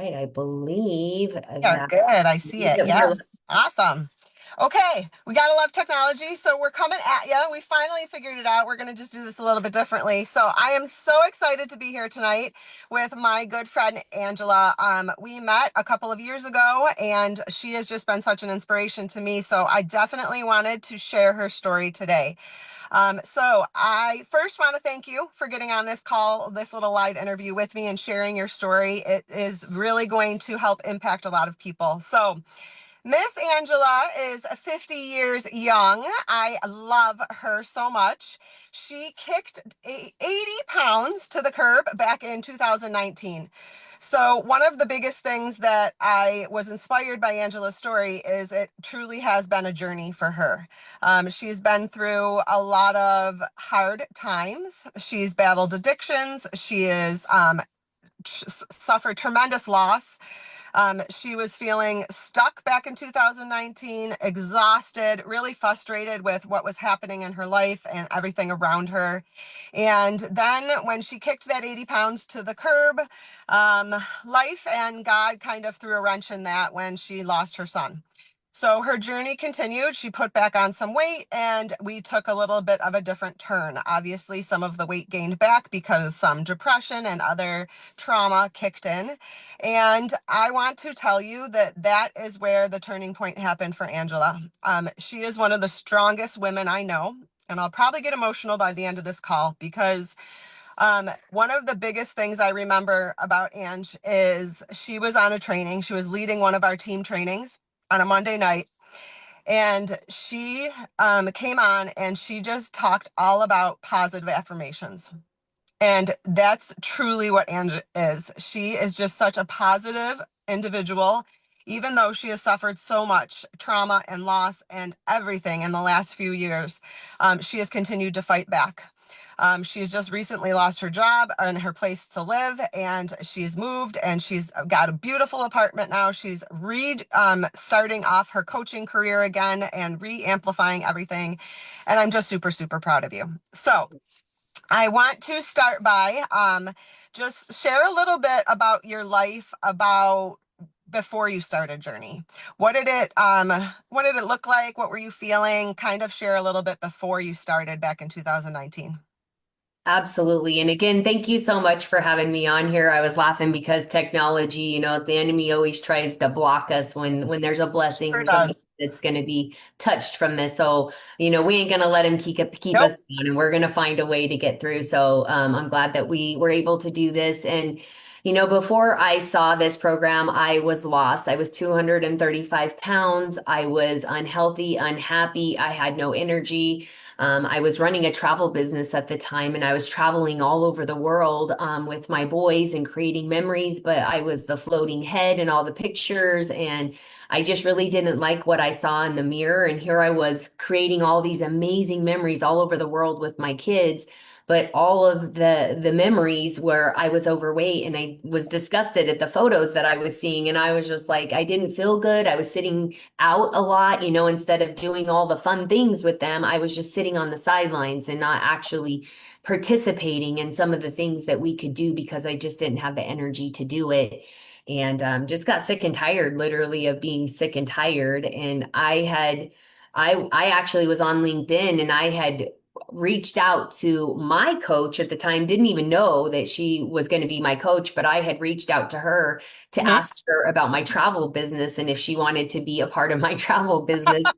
right, I believe Yeah, that. good. I see it. Yep, we're Yes. Awesome. Okay, we got to love technology. So we're coming at you. We finally figured it out. We're going to just do this a little bit differently. So I am so excited to be here tonight with my good friend Angela. We met a couple of years ago, and she has just been such an inspiration to me. So I definitely wanted to share her story today. So I first want to thank you for getting on this call, this little live interview with me and sharing your story. It is really going to help impact a lot of people. So Miss Angela is 50 years young. I love her so much. She kicked 80 pounds to the curb back in 2019. So one of the biggest things that I was inspired by Angela's story is it truly has been a journey for her. She's been through a lot of hard times. She's battled addictions. She is suffered tremendous loss. She was feeling stuck back in 2019, exhausted, really frustrated with what was happening in her life and everything around her. And then when she kicked that 80 pounds to the curb, life and God kind of threw a wrench in that when she lost her son. So her journey continued. She put back on some weight and we took a little bit of a different turn. Obviously, some of the weight gained back because some depression and other trauma kicked in. And I want to tell you that that is where the turning point happened for Angela. She is one of the strongest women I know. And I'll probably get emotional by the end of this call because one of the biggest things I remember about Ange is she was on a training. She was leading one of our team trainings on a Monday night. And she came on and she just talked all about positive affirmations. And that's truly what Ange is. She is just such a positive individual, even though she has suffered so much trauma and loss and everything in the last few years. She has continued to fight back. She's just recently lost her job and her place to live, and she's moved and she's got a beautiful apartment now. She's starting off her coaching career again and re-amplifying everything. And I'm just super, super proud of you. So I want to start by just share a little bit about your life, about before you started Journey. What did it look like? What were you feeling? Kind of share a little bit before you started back in 2019. absolutely. And again, thank you so much for having me on here. I was laughing because technology, the enemy always tries to block us when there's a blessing Sure or something does. that's going to be touched from this. So, we ain't going to let him keep Nope. us down, and we're going to find a way to get through. So, I'm glad that we were able to do this. And before I saw this program, I was lost. I was 235 pounds. I was unhealthy, unhappy. I had no energy. I was running a travel business at the time, and I was traveling all over the world with my boys and creating memories, but I was the floating head and all the pictures. And I just really didn't like what I saw in the mirror. And here I was creating all these amazing memories all over the world with my kids. But all of the memories where I was overweight and I was disgusted at the photos that I was seeing. And I was just like, I didn't feel good. I was sitting out a lot, instead of doing all the fun things with them. I was just sitting on the sidelines and not actually participating in some of the things that we could do because I just didn't have the energy to do it. And just got sick and tired, literally, of being sick and tired. And I actually was on LinkedIn, and I had reached out to my coach at the time, didn't even know that she was going to be my coach, but I had reached out to her to Mhm. ask her about my travel business and if she wanted to be a part of my travel business.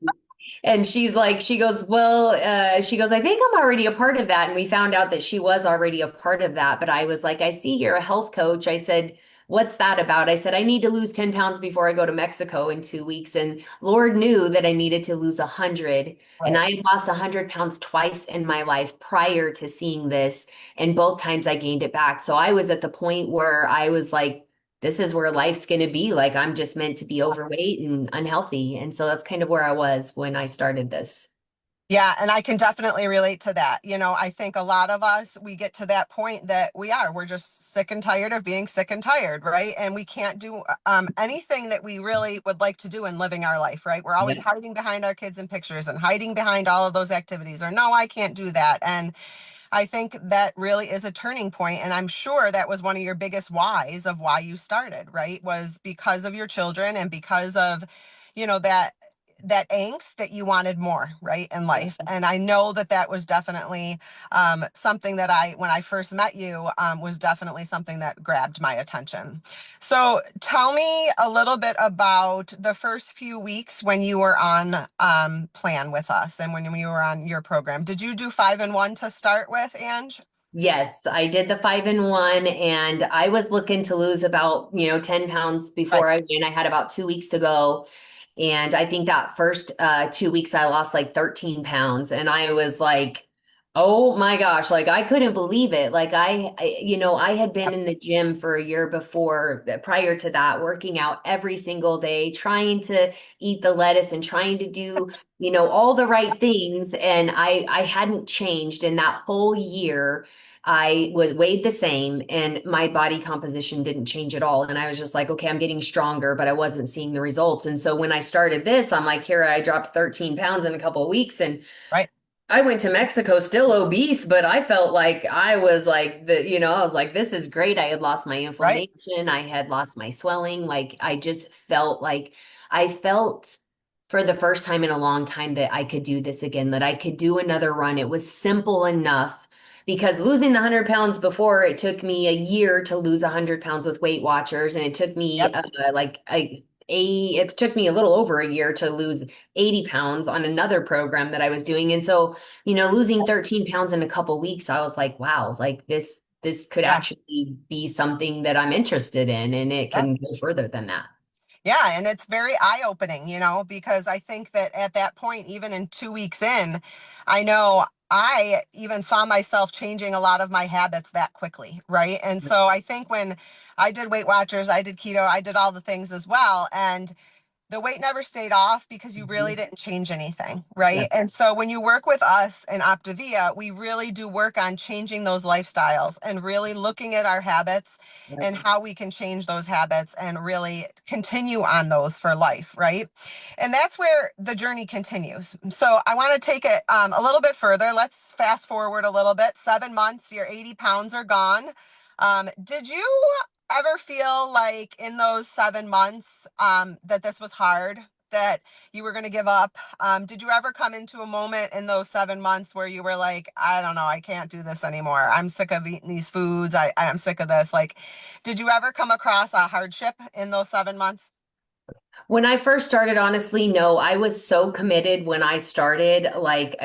And she goes, well, I think I'm already a part of that. And we found out that she was already a part of that. But I was like, I see you're a health coach. I said, what's that about? I said, I need to lose 10 pounds before I go to Mexico in 2 weeks. And Lord knew that I needed to lose 100. And Right. I had lost 100 pounds twice in my life prior to seeing this. And both times I gained it back. So I was at the point where I was like, this is where life's going to be. Like, I'm just meant to be overweight and unhealthy. And so that's kind of where I was when I started this. Yeah, and I can definitely relate to that. I think a lot of us, we get to that point that we're just sick and tired of being sick and tired, right? And we can't do anything that we really would like to do in living our life, right? We're always Yeah. hiding behind our kids and pictures and hiding behind all of those activities, or no, I can't do that. And I think that really is a turning point, and I'm sure that was one of your biggest whys of why you started, right? Was because of your children and because of, that angst that you wanted more, right, in life. And I know that that was definitely something that when I first met you, was definitely something that grabbed my attention. So tell me a little bit about the first few weeks when you were on plan with us and when you were on your program. Did you do 5-in-1 to start with, Ange? Yes, I did the 5-in-1 and I was looking to lose about, 10 pounds before Right. I went. I had about 2 weeks to go. And I think that first 2 weeks I lost like 13 pounds. And I was like, oh my gosh, like I couldn't believe it. Like I had been Yep. in the gym for a year before, prior to that, working out every single day, trying to eat the lettuce and trying to do, all the right things. And I hadn't changed in that whole year. I was weighed the same and my body composition didn't change at all. And I was just like, okay, I'm getting stronger, but I wasn't seeing the results. And so when I started this, I'm like, here, I dropped 13 pounds in a couple of weeks. And Right. I went to Mexico still obese, but I felt like I was like I was like, this is great. I had lost my Right. inflammation. I had lost my swelling. Like I just felt like I felt for the first time in a long time that I could do this again, that I could do another run. It was simple enough because losing the 100 pounds before, it took me a year to lose 100 pounds with Weight Watchers. And it took me Yep. it took me a little over a year to lose 80 pounds on another program that I was doing. And so losing 13 pounds in a couple weeks, I was like, wow, like this could Yeah. actually be something that I'm interested in, and it Yeah. can go further than that. Yeah, and it's very eye-opening, because I think that at that point, even in 2 weeks in, I know I even saw myself changing a lot of my habits that quickly, right? And so I think when I did Weight Watchers, I did keto, I did all the things as well, and the weight never stayed off because you really Mhm. didn't change anything, Yeah. right? And so when you work with us in Optavia, we really do work on changing those lifestyles and really looking at our habits Yeah. and how we can change those habits and really continue on those for life, right? And that's where the journey continues. So I want to take it a little bit further. Let's fast forward a little bit. 7 months, your 80 pounds are gone. Did you ever feel like in those 7 months that this was hard, that you were going to give up? Did you ever come into a moment in those 7 months where you were like, I don't know, I can't do this anymore. I'm sick of eating these foods. I'm sick of this. Like, did you ever come across a hardship in those 7 months? When I first started, honestly, no, I was so committed when I started. Like,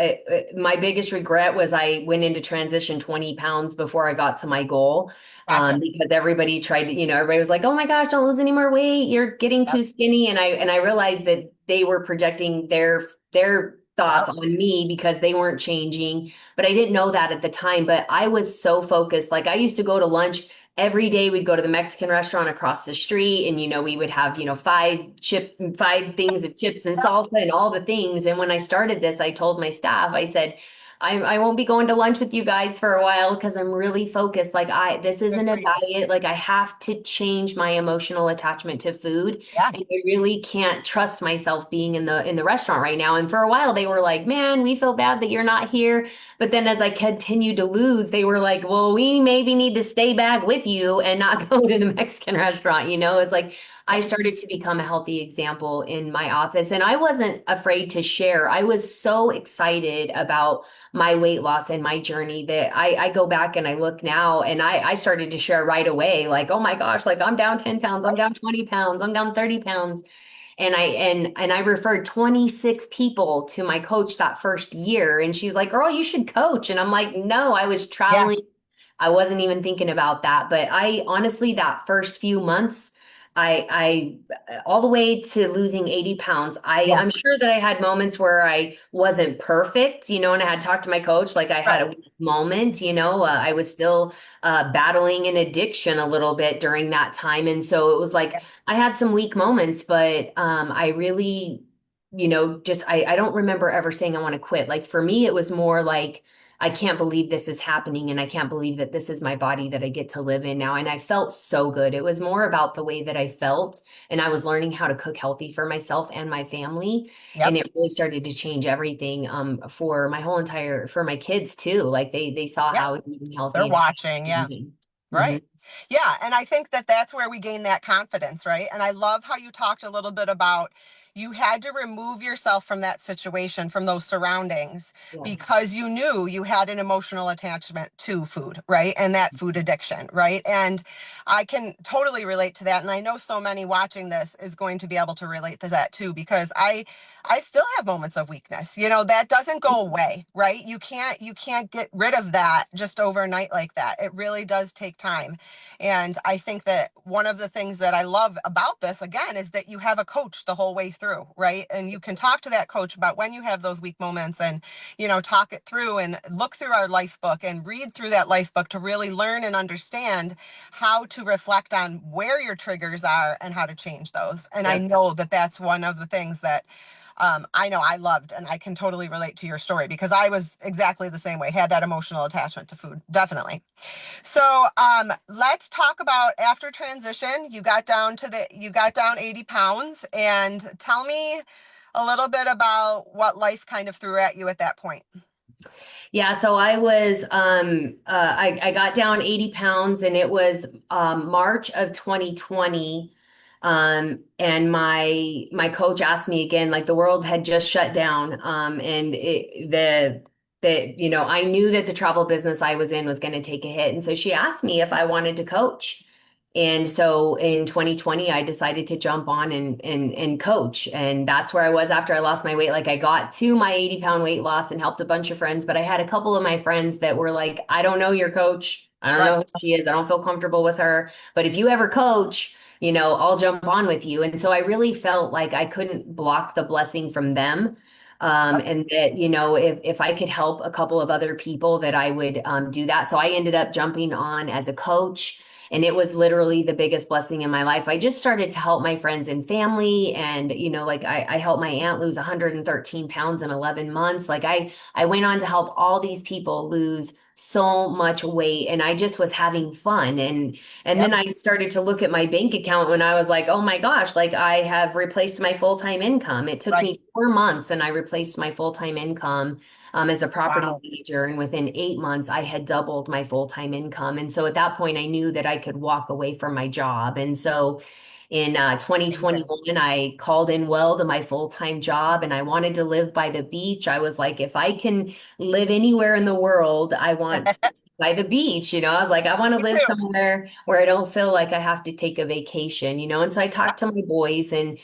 my biggest regret was I went into transition 20 pounds before I got to my goal. Gotcha. Because everybody tried to, everybody was like, oh my gosh, don't lose any more weight. You're getting Yep. too skinny. And I realized that they were projecting their thoughts Yep. on me because they weren't changing. But I didn't know that at the time. But I was so focused. Like, I used to go to lunch every day. We'd go to the Mexican restaurant across the street and we would have, five things of chips and salsa and all the things. And when I started this, I told my staff, I said, I won't be going to lunch with you guys for a while because I'm really focused. Like this Good isn't for a you. diet. Like I have to change my emotional attachment to food. Yeah. And I really can't trust myself being in the restaurant right now. And for a while they were like, man, we feel bad that you're not here. But then as I continued to lose, they were like, well, we maybe need to stay back with you and not go to the Mexican restaurant. It's like I Yep. started to become a healthy example in my office. And I wasn't afraid to share. I was so excited about my weight loss and my journey that I go back and I look now and I started to share right away, like, oh my gosh, like I'm down 10 pounds, I'm down 20 pounds, I'm down 30 pounds. And I referred 26 people to my coach that first year. And she's like, girl, you should coach. And I'm like, no, I was Yeah. traveling. I wasn't even thinking about that. But I honestly, that first few months, all the way to losing 80 pounds, Yeah. I'm sure that I had moments where I wasn't perfect, and I had talked to my coach, like I had Right. a weak moment, I was still battling an addiction a little bit during that time. And so it was like, Yeah. I had some weak moments, but I really, just I don't remember ever saying I want to quit. Like for me, it was more like I can't believe this is happening and I can't believe that this is my body that I get to live in now. And I felt so good. It was more about the way that I felt, and I was learning how to cook healthy for myself and my family. Yep. And it really started to change everything for my whole entire, for my kids too. Like they saw Yep. how I was eating They're healthy and watching. Yeah. changing. Hmm. Right. Yeah. And I think that that's where we gain that confidence, right? And I love how you talked a little bit about you had to remove yourself from that situation, from those surroundings, Yeah. because you knew you had an emotional attachment to food, right? And that food addiction, right? And I can totally relate to that. And I know so many watching this is going to be able to relate to that too, because I still have moments of weakness. That doesn't go away, right? You can't get rid of that just overnight like that. It really does take time. And I think that one of the things that I love about this again is that you have a coach the whole way through, right? And you can talk to that coach about when you have those weak moments and, talk it through and look through our life book and read through that life book to really learn and understand how to reflect on where your triggers are and how to change those. And I Yep. know that that's one of the things that I know I loved, and I can totally relate to your story because I was exactly the same way, had that emotional attachment to food, definitely. So let's talk about after transition. You got down 80 pounds, and tell me a little bit about what life kind of threw at you at that point. Yeah, so I got down 80 pounds, and it was March of 2020. And my coach asked me again, like the world had just shut down. And I knew that the travel business I was in was going to take a hit. And so she asked me if I wanted to coach. And so in 2020, I decided to jump on and coach. And that's where I was after I lost my weight. Like I got to my 80-pound weight loss and helped a bunch of friends, but I had a couple of my friends that were like, I don't know your coach. I don't know Right. who she is. I don't feel comfortable with her. But if you ever coach, I'll jump on with you. And so I really felt like I couldn't block the blessing from them. Yep. And that, if I could help a couple of other people, that I would do that. So I ended up jumping on as a coach. And it was literally the biggest blessing in my life. I just started to help my friends and family. And, like I helped my aunt lose 113 pounds in 11 months. Like I went on to help all these people lose so much weight, and I just was having fun. And Yep. then I started to look at my bank account when I was like, oh my gosh, like I have replaced my full-time income. It took Right. me 4 months and I replaced my full-time income as a property Wow. manager. And within 8 months, I had doubled my full-time income. And so at that point, I knew that I could walk away from my job. And so in Amazing. 2021, I called in well to my full-time job, and I wanted to live by the beach. I was like, if I can live anywhere in the world, I want to be by the beach. I was like, I want to Me live too. somewhere where I don't feel like I have to take a vacation. And so I Yep. talked to my boys, and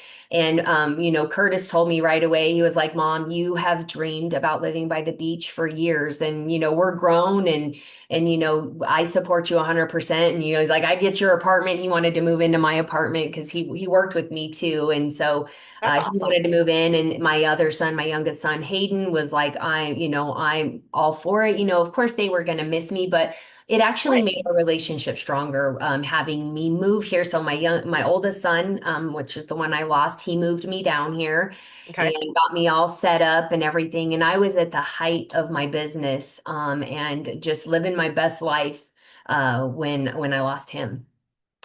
Curtis told me right away, he was like, Mom, you have dreamed about living by the beach for years, and we're grown, and I support you 100%. And he's like, I get your apartment. He wanted to move into my apartment because he worked with me too. And so That's he awesome. wanted to move in. And my other son, my youngest son, Hayden, was like, I'm all for it. Of course they were going to miss me, but it actually Right. made our relationship stronger, having me move here. So my oldest son, which is the one I lost, he moved me down here Okay. and got me all set up and everything. And I was at the height of my business, and just living my best life when I lost him.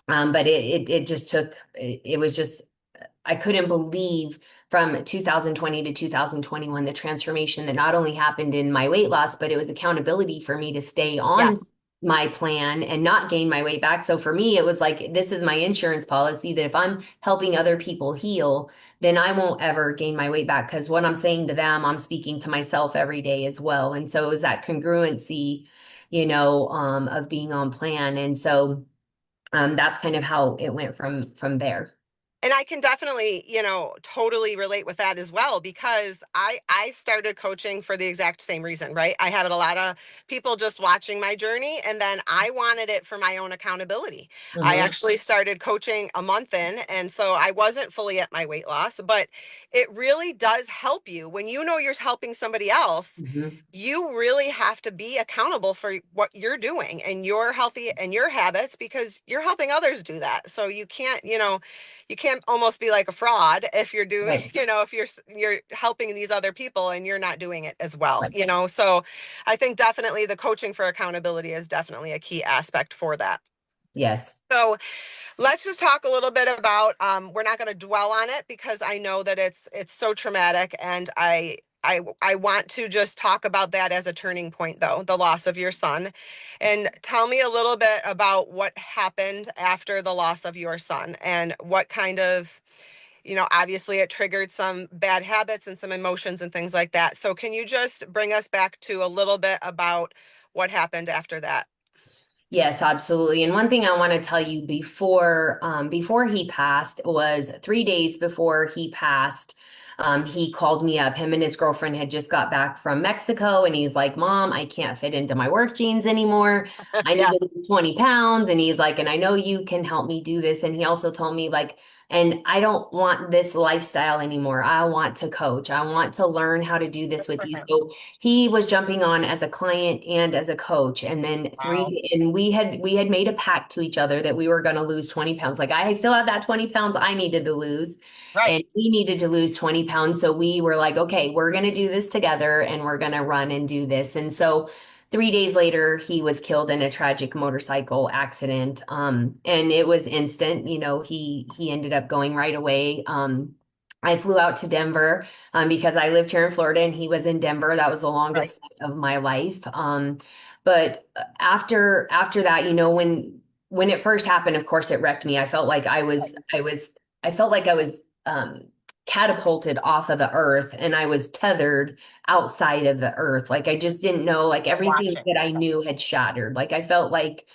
But it just took it was just I couldn't believe from 2020 to 2021 the transformation that not only happened in my weight loss, but it was accountability for me to stay on Yes. my plan and not gain my weight back. So for me, it was like, this is my insurance policy that if I'm helping other people heal, then I won't ever gain my weight back. Because what I'm saying to them, I'm speaking to myself every day as well. And so it was that congruency, of being on plan. And so that's kind of how it went from there. And I can definitely, totally relate with that as well because I started coaching for the exact same reason, right? I had a lot of people just watching my journey and then I wanted it for my own accountability. I Uh-huh. actually started coaching a month in and so I wasn't fully at my weight loss, but it really does help you when you know you're helping somebody else. Hmm. You really have to be accountable for what you're doing and your healthy and your habits because you're helping others do that. So you can't can't almost be like a fraud if you're doing, Right. if you're helping these other people and you're not doing it as well, Right. So I think definitely the coaching for accountability is definitely a key aspect for that. Yes. So let's just talk a little bit about, we're not going to dwell on it because I know that it's so traumatic, and I want to just talk about that as a turning point, though, the loss of your son. And tell me a little bit about what happened after the loss of your son and what kind of, obviously it triggered some bad habits and some emotions and things like that. So can you just bring us back to a little bit about what happened after that? Yes, absolutely. And one thing I want to tell you before he passed was 3 days before he passed. He called me up. Him and his girlfriend had just got back from Mexico, and he's like, "Mom, I can't fit into my work jeans anymore. I need Yeah, to lose 20 pounds." And he's like, "And I know you can help me do this." And he also told me like, "And I don't want this lifestyle anymore. I want to coach. I want to learn how to do good this with for you." him. So he was jumping on as a client and as a coach. And then Wow. we had made a pact to each other that we were going to lose 20 pounds. Like I still had that 20 pounds I needed to lose, Right. and he needed to lose 20 pounds. So we were like, okay, we're going to do this together and we're going to run and do this. And so 3 days later, he was killed in a tragic motorcycle accident. And it was instant. He ended up going right away. I flew out to Denver because I lived here in Florida and he was in Denver. That was the Right. longest flight of my life. But after that, when it first happened, of course, it wrecked me. I felt like I felt like I was catapulted off of the earth, and I was tethered outside of the earth. Like I just didn't know, like everything Watching. that I knew had shattered. Like I felt like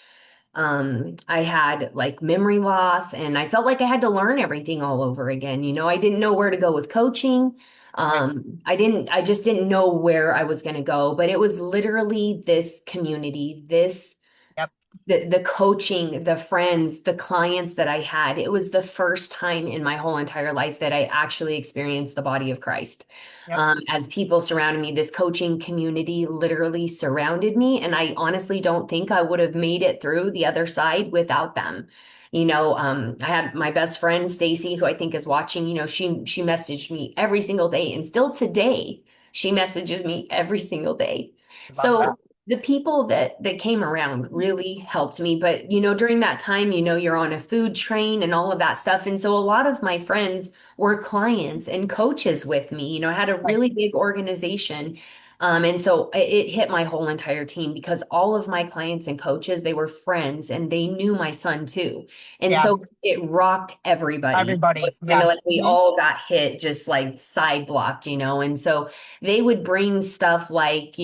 I had like memory loss, and I felt like I had to learn everything all over again. I didn't know where to go with coaching. Right. I just didn't know where I was going to go, but it was literally this community, Yep. the coaching, the friends, the clients that I had. It was the first time in my whole entire life that I actually experienced the body of Christ. Yep. As people surrounded me, this coaching community literally surrounded me. And I honestly don't think I would have made it through the other side without them. I had my best friend Stacy, who I think is watching. She messaged me every single day, and still today she messages me every single day. Love that. So the people that came around really helped me. But during that time, you're on a food train and all of that stuff. And so a lot of my friends were clients and coaches with me. I had a Right. really big organization. And so it hit my whole entire team because all of my clients and coaches, they were friends and they knew my son too. And Yeah. so it rocked everybody. Everybody. Kind Yeah. of like we Mhm. all got hit, just like side blocked. And so they would bring stuff like,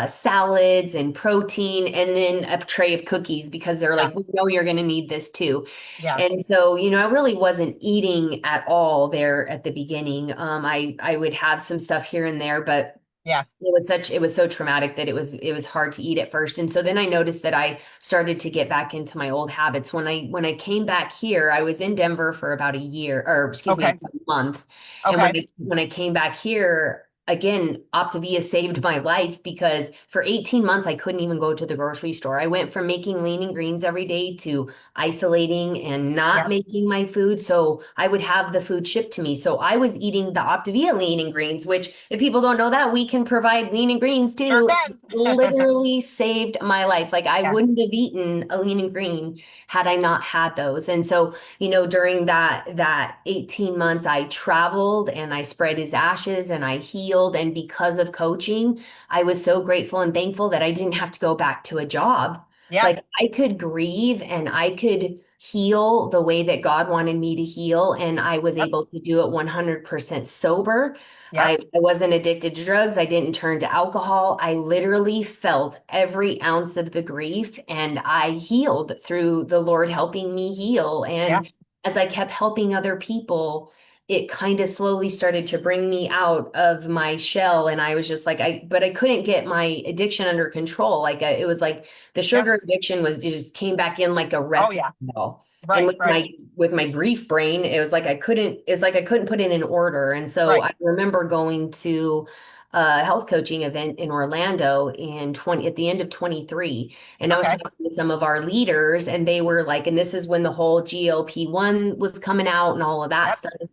salads and protein and then a tray of cookies because they're Yeah. like, we know you're going to need this too. Yeah. And so, I really wasn't eating at all there at the beginning. I would have some stuff here and there, but Yeah. it was so traumatic that it was hard to eat at first. And so then I noticed that I started to get back into my old habits. When I came back here, I was in Denver for about a year, or excuse me, Okay. about a month. And Okay. when I came back here, again, Optavia saved my life because for 18 months I couldn't even go to the grocery store. I went from making lean and greens every day to isolating and not Yeah. making my food. So I would have the food shipped to me. So I was eating the Optavia lean and greens, which if people don't know that, we can provide lean and greens Sure too. can. Literally saved my life. Like I Yeah. wouldn't have eaten a lean and green had I not had those. And so, during that 18 months, I traveled and I spread his ashes and I healed. And because of coaching, I was so grateful and thankful that I didn't have to go back to a job. Yeah. Like I could grieve and I could heal the way that God wanted me to heal. And I was Yep. able to do it 100% sober. Yep. I wasn't addicted to drugs. I didn't turn to alcohol. I literally felt every ounce of the grief and I healed through the Lord helping me heal. Yeah. And as I kept helping other people, it kind of slowly started to bring me out of my shell. And I was just like, but I couldn't get my addiction under control. Like it was like the Yep. sugar addiction was just came back in like a Oh wrecking yeah. ball. And Right. Right. with my grief brain, it was like I couldn't put it in order. And so Right. I remember going to health coaching event in Orlando in 20 at the end of 23. And I was Okay. talking with some of our leaders, and they were like, and this is when the whole GLP-1 was coming out and all of that Yep. stuff.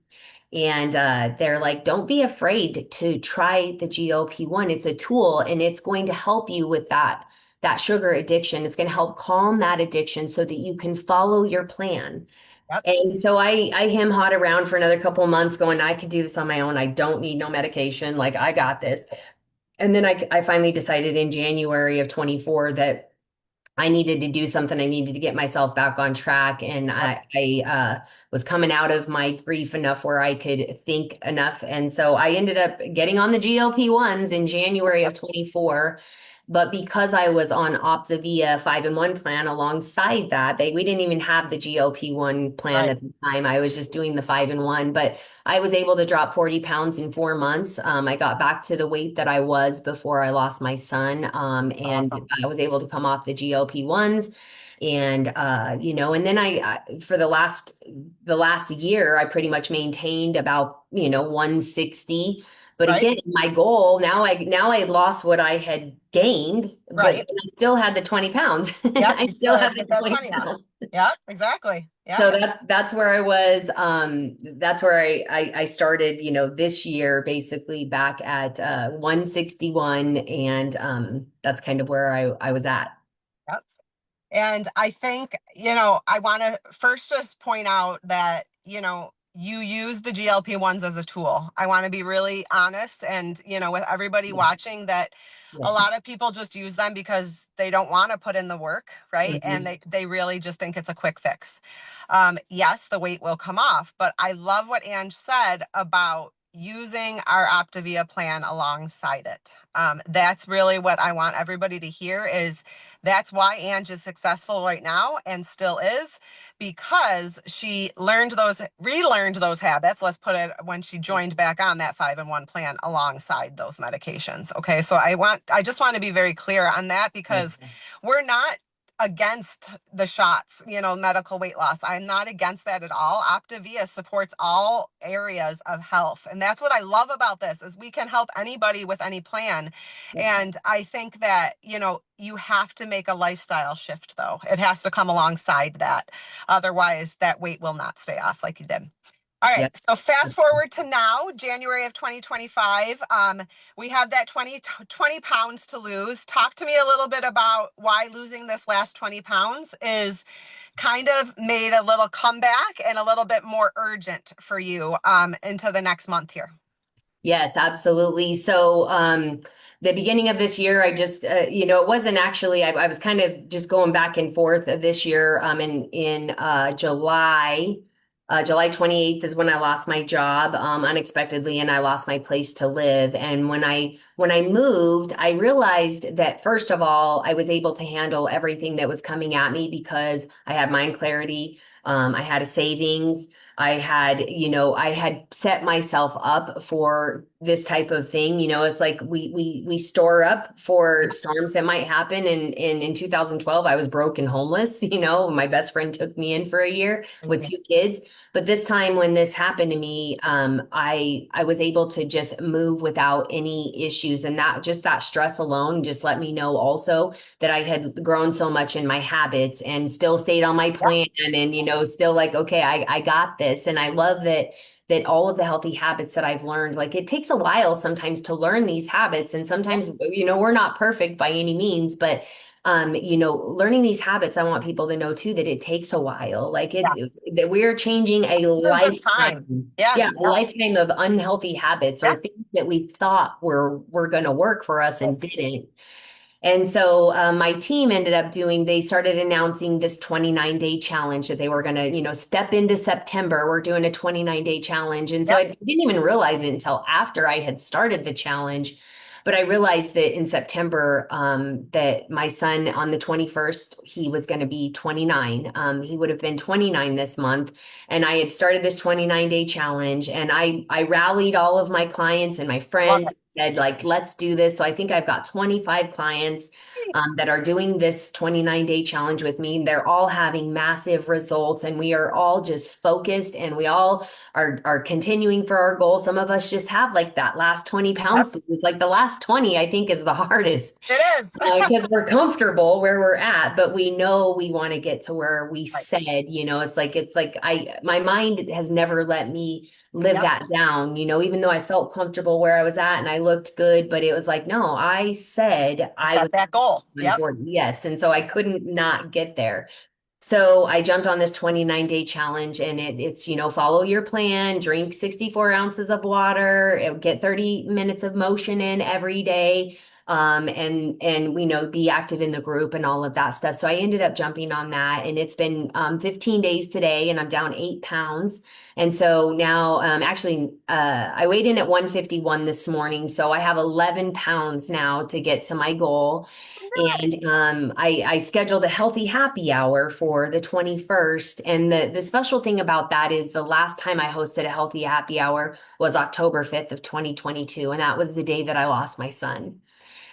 And they're like, don't be afraid to try the GLP-1. It's a tool and it's going to help you with that sugar addiction. It's going to help calm that addiction so that you can follow your plan. Yep. And so I hem-hawed around for another couple of months going, I could do this on my own. I don't need no medication. Like I got this. And then I finally decided in January of 24 that I needed to do something. I needed to get myself back on track. And Yep. I was coming out of my grief enough where I could think enough. And so I ended up getting on the GLP-1s in January of 24. But because I was on Optavia 5-in-1 plan alongside that, we didn't even have the GLP-1 plan Right. at the time. I was just doing the 5-in-1. But I was able to drop 40 pounds in 4 months. I got back to the weight that I was before I lost my son. It's And awesome. I was able to come off the GLP-1s. And and then I for the last year, I pretty much maintained about, 160. But Right. again, my goal now I lost what I had gained, but Right. I still had the 20 pounds. Yep. I You still still had had to the get that 20 20 on. pounds. Yeah, exactly. Yeah. So that's where I was. That's where I started, this year basically back at 161, and that's kind of where I was at. Yep. And I think, I want to first just point out that, you use the GLP-1s as a tool. I want to be really honest and, with everybody Yeah. watching that a Yes. lot of people just use them because they don't want to put in the work, right? And Mhm. they really just think it's a quick fix. Yes, the weight will come off, but I love what Ange said about using our Optavia plan alongside it. That's really what I want everybody to hear is that's why Ange is successful right now and still is because she relearned those habits. Let's put it when she joined back on that 5-in-1 plan alongside those medications. Okay. So I just want to be very clear on that because we're not against the shots, medical weight loss. I'm not against that at all. Optavia supports all areas of health. And that's what I love about this is we can help anybody with any plan. Yeah. And I think that, you have to make a lifestyle shift though. It has to come alongside that. Otherwise that weight will not stay off like you did. All right, Yeah. so fast forward to now, January of 2025. We have that 20 pounds to lose. Talk to me a little bit about why losing this last 20 pounds is kind of made a little comeback and a little bit more urgent for you into the next month here. Yes, absolutely. So, the beginning of this year, I just, it wasn't actually, I was kind of just going back and forth of this year. In July 28th is when I lost my job, unexpectedly, and I lost my place to live. And when I moved, I realized that first of all, I was able to handle everything that was coming at me because I had mind clarity. I had a savings. I had set myself up for this type of thing. It's like we store up for storms that might happen. And in 2012, I was broke and homeless. My best friend took me in for a year with Crazy. 2 kids. But this time when this happened to me, I was able to just move without any issues. And that stress alone just let me know also that I had grown so much in my habits and still stayed on my Yep. plan and still like, okay, I got this. And I love that all of the healthy habits that I've learned, like it takes a while sometimes to learn these habits. And sometimes, we're not perfect by any means, but learning these habits, I want people to know too that it takes a while. Like Yeah. that we're changing a Seasons of time. lifetime. Yeah. Yeah, a Yeah. lifetime of unhealthy habits or Yes. things that we thought were going to work for us and Yes. didn't. And so my team ended up they started announcing this 29-day challenge that they were going to, step into September. We're doing a 29-day challenge. And so Yep. I didn't even realize it until after I had started the challenge. But I realized that in September, that my son on the 21st, he was going to be 29. He would have been 29 this month. And I had started this 29-day challenge and I rallied all of my clients and my Love friends it. said, like, let's do this. So I think I've got 25 clients that are doing this 29-day challenge with me. They're all having massive results, and we are all just focused, and we all are continuing for our goal. Some of us just have like that last 20 Yep, pounds to lose. Like the last 20, I think is the hardest it is. because we're comfortable where we're at, but we know we want to get to where we said, Nice. it's like my mind has never let me live Yep. that down, even though I felt comfortable where I was at and I looked good, but it was like, no, I said You I was set that goal. Yep. 140. Yes. And so I couldn't not get there. So I jumped on this 29-day challenge, and it's follow your plan, drink 64 ounces of water, get 30 minutes of motion in every day, and be active in the group and all of that stuff. So I ended up jumping on that, and it's been 15 days today, and I'm down 8 pounds. And so now, actually, I weighed in at 151 this morning, so I have 11 pounds now to get to my goal. And I scheduled a healthy happy hour for the 21st. And the special thing about that is the last time I hosted a healthy happy hour was October 5th of 2022. And that was the day that I lost my son.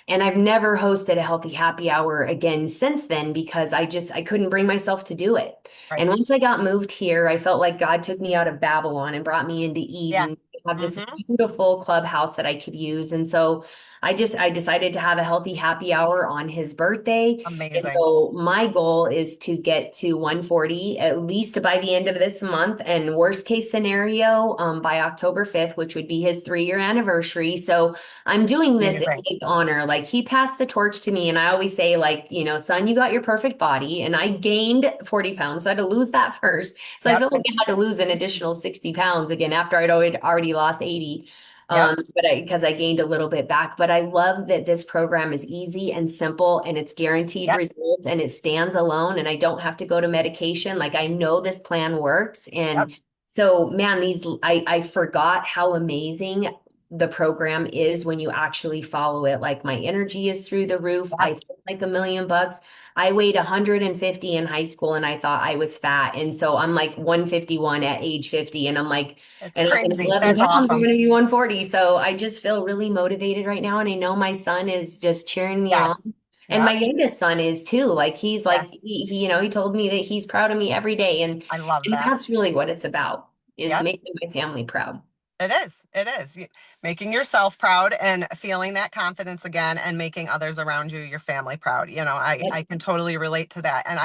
And I've never hosted a healthy happy hour again since then because I couldn't bring myself to do it. And Right. once I got moved here, I felt like God took me out of Babylon and brought me into Yeah. Eden. I have this Mm-hmm. beautiful clubhouse that I could use. And so I decided to have a healthy happy hour on his birthday. And Amazing. so my goal is to get to 140 at least by the end of this month, and worst case scenario, by October 5th, which would be his 3-year anniversary. So I'm doing this in Amazing. his honor. Like he passed the torch to me, and I always say, like, son, you got your perfect body, and I gained 40 pounds, so I had to lose that first. So I Yep. feel like I had to lose an additional 60 pounds again after I'd already lost 80. Yep. But because I gained a little bit back. But I love that this program is easy and simple, and it's guaranteed Yep. results, and it stands alone, and I don't have to go to medication. Like I know this plan works, Yep. and so, man, I forgot how amazing the program is when you actually follow it. Like my energy is through the roof. Yep. I feel like $1,000,000. I weighed 150 in high school, and I thought I was fat. And so I'm like 151 at age 50. And I'm like, It's and crazy. 11 That's pounds, I'm awesome. going to be 140. So I just feel really motivated right now. And I know my son is just cheering me on. Yes. And my Yep. youngest son is too. Like he's Yeah. like he told me that he's proud of me every day, I love and that. that's really what it's about, is Yep. making my family proud. It is. It is. Making yourself proud and feeling that confidence again and making others around you, your family proud. I Yep. can totally relate to that. And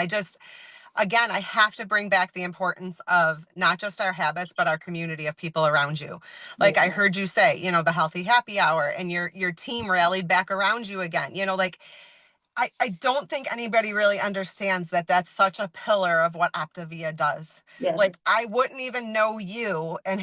again, I have to bring back the importance of not just our habits, but our community of people around you. Like Yep. I heard you say, the healthy happy hour and your team rallied back around you again. Like I don't think anybody really understands that that's such a pillar of what Optavia does. Yes. Like I wouldn't even know you and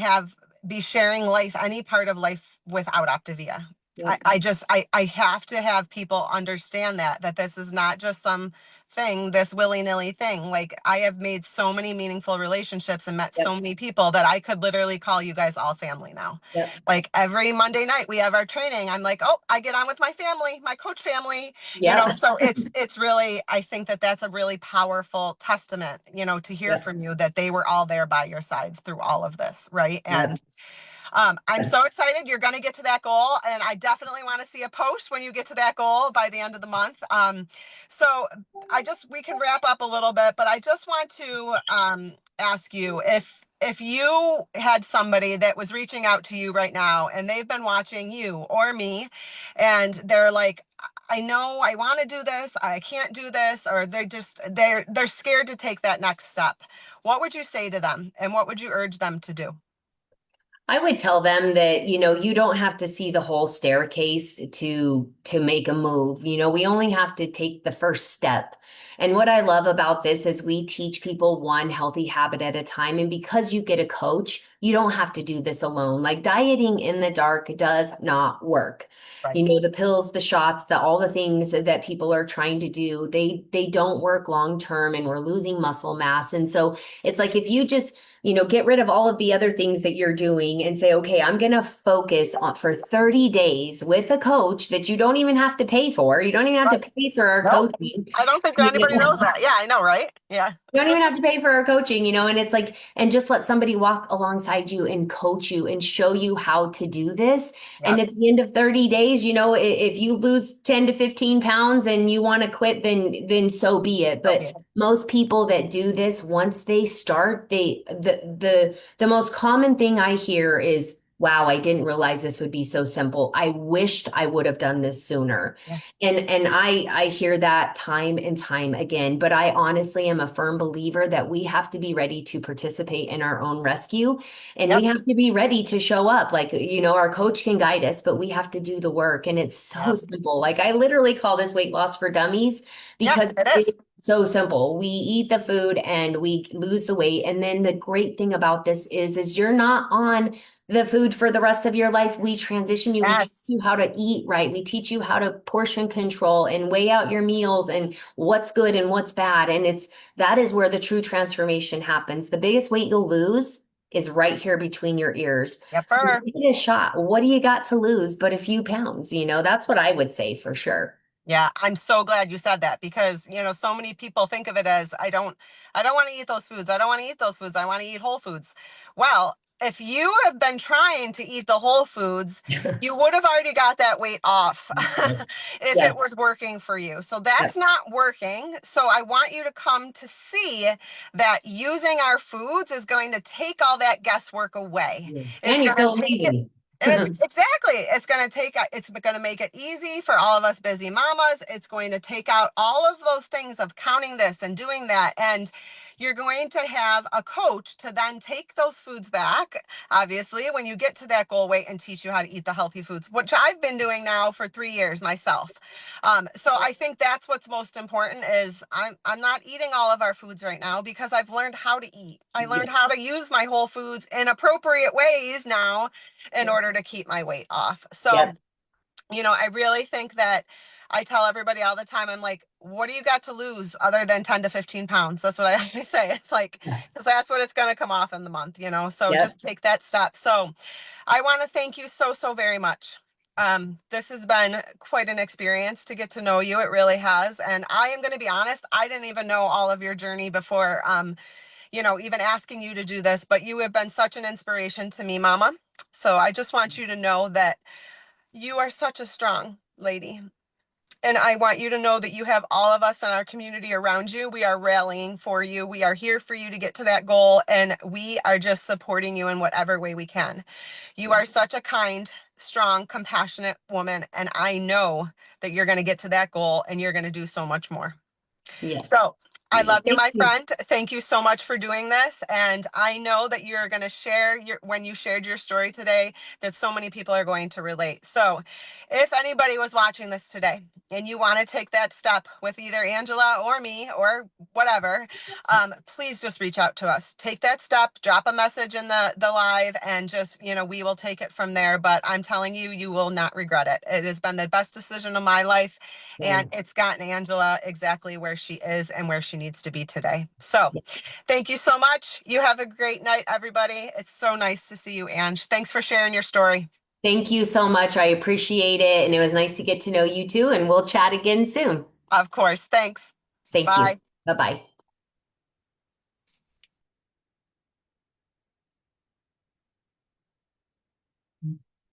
be sharing life, any part of life without Optavia. Yep. I have to have people understand that this is not just some thing, this willy-nilly thing. Like I have made so many meaningful relationships and met so Yep. many people that I could literally call you guys all family now. Yep. Like every Monday night we have our training. I'm like, oh, I get on with my family, my coach family, Yep. so it's really, I think that that's a really powerful testament, to hear Yep. from you that they were all there by your side through all of this, right? Yep. And I'm so excited you're going to get to that goal, and I definitely want to see a post when you get to that goal by the end of the month. So we can wrap up a little bit, but I just want to ask you if you had somebody that was reaching out to you right now and they've been watching you or me, and they're like, I know I want to do this, I can't do this, or they're scared to take that next step. What would you say to them, and what would you urge them to do? I would tell them that, you don't have to see the whole staircase to make a move. We only have to take the first step. And what I love about this is we teach people one healthy habit at a time. And because you get a coach, you don't have to do this alone. Like dieting in the dark does not work. Right. The pills, the shots, all the things that people are trying to do, they don't work long term, and we're losing muscle mass. And so it's like if you just get rid of all of the other things that you're doing and say, okay, I'm going to focus on for 30 days with a coach that you don't even have to pay for. You don't even have to Right. pay for our Nope. coaching. I don't think anybody knows that. Yeah, I know, right? Yeah. You don't even have to pay for our coaching, and it's like, and just let somebody walk alongside you and coach you and show you how to do this. And Yep. at the end of 30 days, if you lose 10 to 15 pounds and you want to quit, then so be it. So But be it. most people that do this, once they start, the most common thing I hear is, wow, I didn't realize this would be so simple. I wished I would have done this sooner. Yeah. And I hear that time and time again, but I honestly am a firm believer that we have to be ready to participate in our own rescue, and we Yep. have to be ready to show up. Like, our coach can guide us, but we have to do the work. And it's so Yep. simple. Like, I literally call this weight loss for dummies Yep. because It is. it's so simple. We eat the food and we lose the weight. And then the great thing about this is you're not on the food for the rest of your life. We transition you. We teach Yes. you how to eat right. We teach you how to portion control and weigh out your meals and what's good and what's bad. And that is where the true transformation happens. The biggest weight you'll lose is right here between your ears. So Yepper. give it a shot. What do you got to lose but a few pounds? That's what I would say for sure. Yeah, I'm so glad you said that because, so many people think of it as I don't want to eat those foods. I don't want to eat those foods. I want to eat whole foods. Well, if you have been trying to eat the whole foods, you would have already got that weight off if Yes. it was working for you. So Yes. that's not working. So I want you to come to see that using our foods is going to take all that guesswork away. Yes. It's And you're going to still take it. amazing. And it's exactly, it's going to make it easy for all of us busy mamas. It's going to take out all of those things of counting this and doing that. And you're going to have a coach to then take those foods back, obviously, when you get to that goal weight and teach you how to eat the healthy foods, which I've been doing now for 3 years myself. So I think that's what's most important is I'm not eating all of our foods right now because I've learned how to eat. I Yeah. learned how to use my whole foods in appropriate ways now in order to keep my weight off. So, Yep. I really think that I tell everybody all the time, I'm like, what do you got to lose other than 10 to 15 pounds? That's what I always say. It's like, Yeah. because that's what it's going to come off in the month. So Yep. just take that step. So I want to thank you so, so very much. This has been quite an experience to get to know you. It really has. And I am going to be honest, I didn't even know all of your journey before, even asking you to do this, but you have been such an inspiration to me, Mama. So I just want you to know that you are such a strong lady. And I want you to know that you have all of us in our community around you. We are rallying for you. We are here for you to get to that goal. And we are just supporting you in whatever way we can. You are such a kind, strong, compassionate woman. And I know that you're going to get to that goal and you're going to do so much more. Yeah. So I Yeah. love you, Thank my you. friend. Thank you so much for doing this. And I know that you're going to share when you shared your story today, that so many people are going to relate. So if anybody was watching this today and you want to take that step with either Angela or me or whatever, please just reach out to us. Take that step, drop a message in the live, and just, we will take it from there. But I'm telling you, you will not regret it. It has been the best decision of my life. And Yeah. it's gotten Angela exactly where she is and where she needs to be today. So Yeah. thank you so much. You have a great night, everybody. It's so nice to see you, Ange. Thanks for sharing your story. Thank you so much. I appreciate it. And it was nice to get to know you too. And we'll chat again soon. Of course. Thanks. Thank you. Bye. Bye bye.